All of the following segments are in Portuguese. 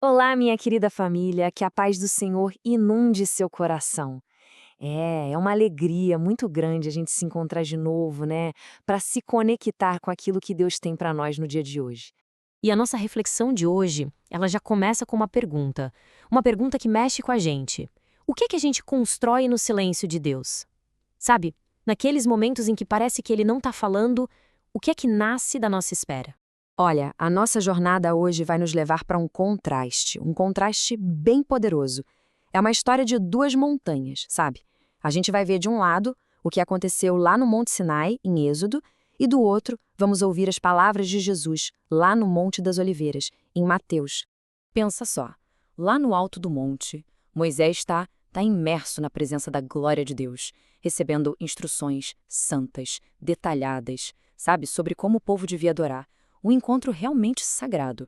Olá, minha querida família, que a paz do Senhor inunde seu coração. É uma alegria muito grande a gente se encontrar de novo, né? Para se conectar com aquilo que Deus tem para nós no dia de hoje. E a nossa reflexão de hoje, ela já começa com uma pergunta que mexe com a gente. O que a gente constrói no silêncio de Deus? Sabe, naqueles momentos em que parece que ele não está falando, o que é que nasce da nossa espera? Olha, a nossa jornada hoje vai nos levar para um contraste bem poderoso. É uma história de duas montanhas, sabe? A gente vai ver de um lado o que aconteceu lá no Monte Sinai, em Êxodo, e do outro, vamos ouvir as palavras de Jesus, lá no Monte das Oliveiras, em Mateus. Pensa só, lá no alto do monte, Moisés está imerso na presença da glória de Deus, recebendo instruções santas, detalhadas, sabe, sobre como o povo devia adorar. Um encontro realmente sagrado.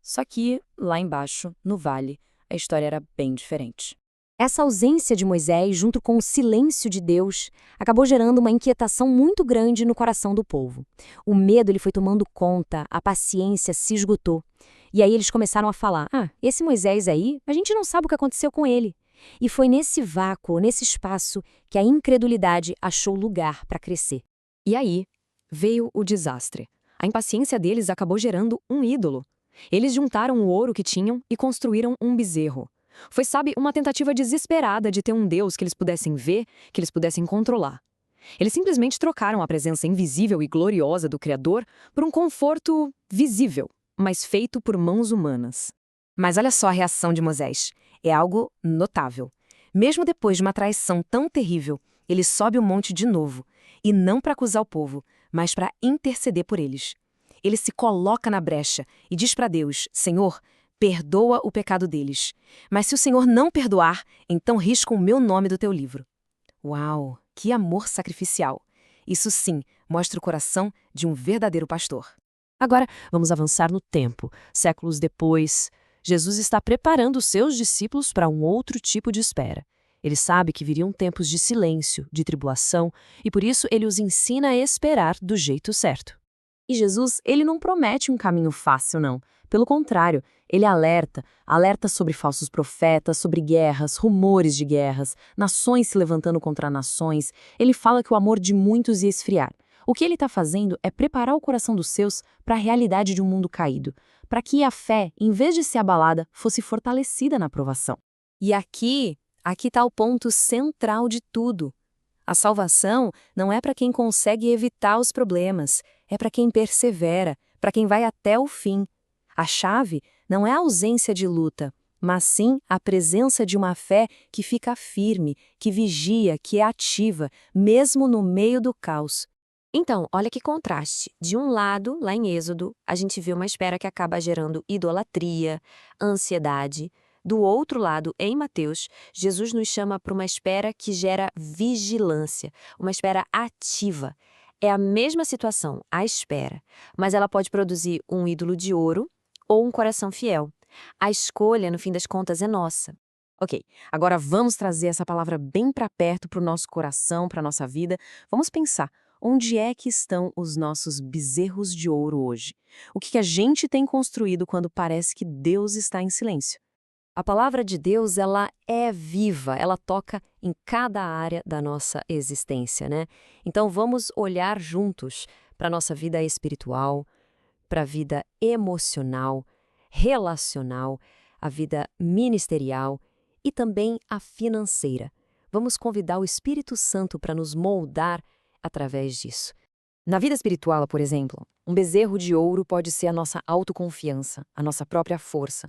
Só que, lá embaixo, no vale, a história era bem diferente. Essa ausência de Moisés, junto com o silêncio de Deus, acabou gerando uma inquietação muito grande no coração do povo. O medo ele foi tomando conta, a paciência se esgotou. E aí eles começaram a falar: esse Moisés aí, a gente não sabe o que aconteceu com ele. E foi nesse vácuo, nesse espaço, que a incredulidade achou lugar para crescer. E aí, veio o desastre. A impaciência deles acabou gerando um ídolo. Eles juntaram o ouro que tinham e construíram um bezerro. Foi, sabe, uma tentativa desesperada de ter um Deus que eles pudessem ver, que eles pudessem controlar. Eles simplesmente trocaram a presença invisível e gloriosa do Criador por um conforto visível, mas feito por mãos humanas. Mas olha só a reação de Moisés. É algo notável. Mesmo depois de uma traição tão terrível, ele sobe o monte de novo, e não para acusar o povo, mas para interceder por eles. Ele se coloca na brecha e diz para Deus: Senhor, perdoa o pecado deles. Mas se o Senhor não perdoar, então risca o meu nome do teu livro. Uau, que amor sacrificial! Isso sim mostra o coração de um verdadeiro pastor. Agora, vamos avançar no tempo. Séculos depois, Jesus está preparando os seus discípulos para um outro tipo de espera. Ele sabe que viriam tempos de silêncio, de tribulação, e por isso ele os ensina a esperar do jeito certo. E Jesus, ele não promete um caminho fácil, não. Pelo contrário, ele alerta sobre falsos profetas, sobre guerras, rumores de guerras, nações se levantando contra nações. Ele fala que o amor de muitos ia esfriar. O que ele está fazendo é preparar o coração dos seus para a realidade de um mundo caído, para que a fé, em vez de ser abalada, fosse fortalecida na provação. E aqui está o ponto central de tudo. A salvação não é para quem consegue evitar os problemas, é para quem persevera, para quem vai até o fim. A chave não é a ausência de luta, mas sim a presença de uma fé que fica firme, que vigia, que é ativa, mesmo no meio do caos. Então, olha que contraste. De um lado, lá em Êxodo, a gente vê uma espera que acaba gerando idolatria, ansiedade. Do outro lado, em Mateus, Jesus nos chama para uma espera que gera vigilância, uma espera ativa. É a mesma situação, a espera, mas ela pode produzir um ídolo de ouro ou um coração fiel. A escolha, no fim das contas, é nossa. Ok, agora vamos trazer essa palavra bem para perto para o nosso coração, para a nossa vida. Vamos pensar. Onde é que estão os nossos bezerros de ouro hoje? O que a gente tem construído quando parece que Deus está em silêncio? A palavra de Deus, ela é viva, ela toca em cada área da nossa existência, né? Então vamos olhar juntos para a nossa vida espiritual, para a vida emocional, relacional, a vida ministerial e também a financeira. Vamos convidar o Espírito Santo para nos moldar através disso. Na vida espiritual, por exemplo, um bezerro de ouro pode ser a nossa autoconfiança, a nossa própria força.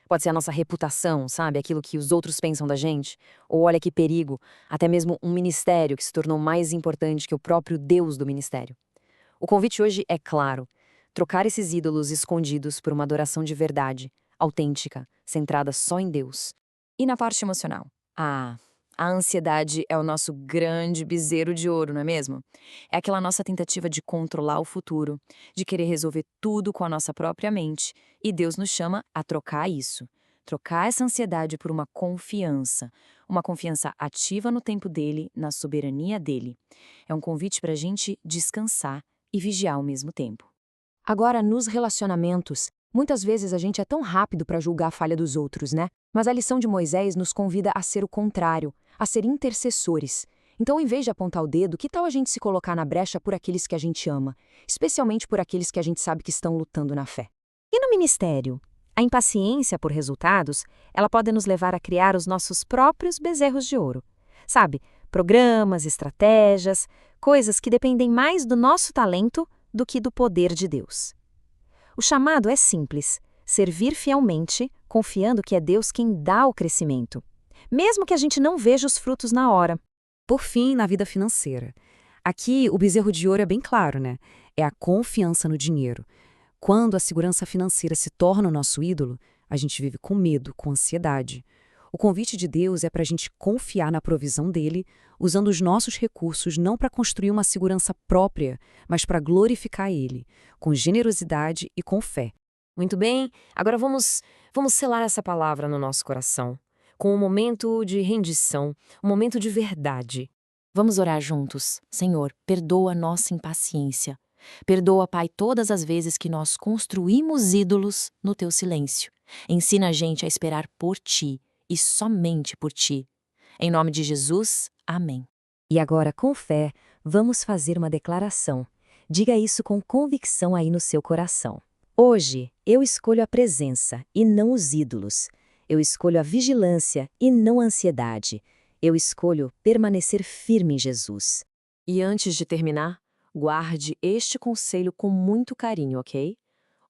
Pode ser a nossa reputação, sabe? Aquilo que os outros pensam da gente. Ou olha que perigo, até mesmo um ministério que se tornou mais importante que o próprio Deus do ministério. O convite hoje é claro: trocar esses ídolos escondidos por uma adoração de verdade, autêntica, centrada só em Deus. E na parte emocional? A ansiedade é o nosso grande bezerro de ouro, não é mesmo? É aquela nossa tentativa de controlar o futuro, de querer resolver tudo com a nossa própria mente. E Deus nos chama a trocar isso. Trocar essa ansiedade por uma confiança ativa no tempo dele, na soberania dele. É um convite para a gente descansar e vigiar ao mesmo tempo. Agora, nos relacionamentos, Muitas vezes a gente é tão rápido para julgar a falha dos outros, né? Mas a lição de Moisés nos convida a ser o contrário, a ser intercessores. Então, em vez de apontar o dedo, que tal a gente se colocar na brecha por aqueles que a gente ama, especialmente por aqueles que a gente sabe que estão lutando na fé? E no ministério? A impaciência por resultados, ela pode nos levar a criar os nossos próprios bezerros de ouro. Sabe, programas, estratégias, coisas que dependem mais do nosso talento do que do poder de Deus. O chamado é simples: servir fielmente, confiando que é Deus quem dá o crescimento, mesmo que a gente não veja os frutos na hora. Por fim, na vida financeira. Aqui, o bezerro de ouro é bem claro, né? É a confiança no dinheiro. Quando a segurança financeira se torna o nosso ídolo, a gente vive com medo, com ansiedade. O convite de Deus é para a gente confiar na provisão dele, usando os nossos recursos não para construir uma segurança própria, mas para glorificar ele, com generosidade e com fé. Muito bem, agora vamos selar essa palavra no nosso coração, com um momento de rendição, um momento de verdade. Vamos orar juntos. Senhor, perdoa nossa impaciência. Perdoa, Pai, todas as vezes que nós construímos ídolos no Teu silêncio. Ensina a gente a esperar por Ti e somente por Ti. Em nome de Jesus, amém. E agora, com fé, vamos fazer uma declaração. Diga isso com convicção aí no seu coração. Hoje, eu escolho a presença e não os ídolos. Eu escolho a vigilância e não a ansiedade. Eu escolho permanecer firme em Jesus. E antes de terminar, guarde este conselho com muito carinho, ok?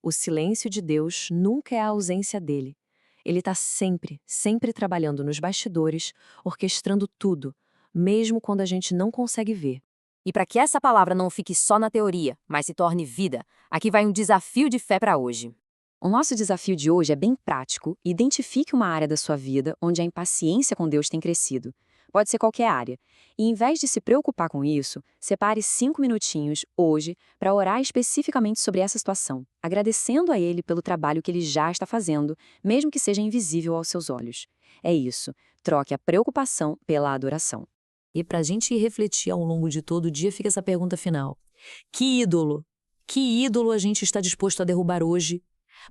O silêncio de Deus nunca é a ausência dele. Ele está sempre, sempre trabalhando nos bastidores, orquestrando tudo, mesmo quando a gente não consegue ver. E para que essa palavra não fique só na teoria, mas se torne vida, aqui vai um desafio de fé para hoje. O nosso desafio de hoje é bem prático. Identifique uma área da sua vida onde a impaciência com Deus tem crescido. Pode ser qualquer área. E em vez de se preocupar com isso, separe 5 minutinhos hoje para orar especificamente sobre essa situação, agradecendo a Ele pelo trabalho que Ele já está fazendo, mesmo que seja invisível aos seus olhos. É isso. Troque a preocupação pela adoração. E para a gente refletir ao longo de todo o dia, fica essa pergunta final. Que ídolo a gente está disposto a derrubar hoje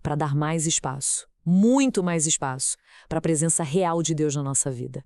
para dar mais espaço, muito mais espaço, para a presença real de Deus na nossa vida?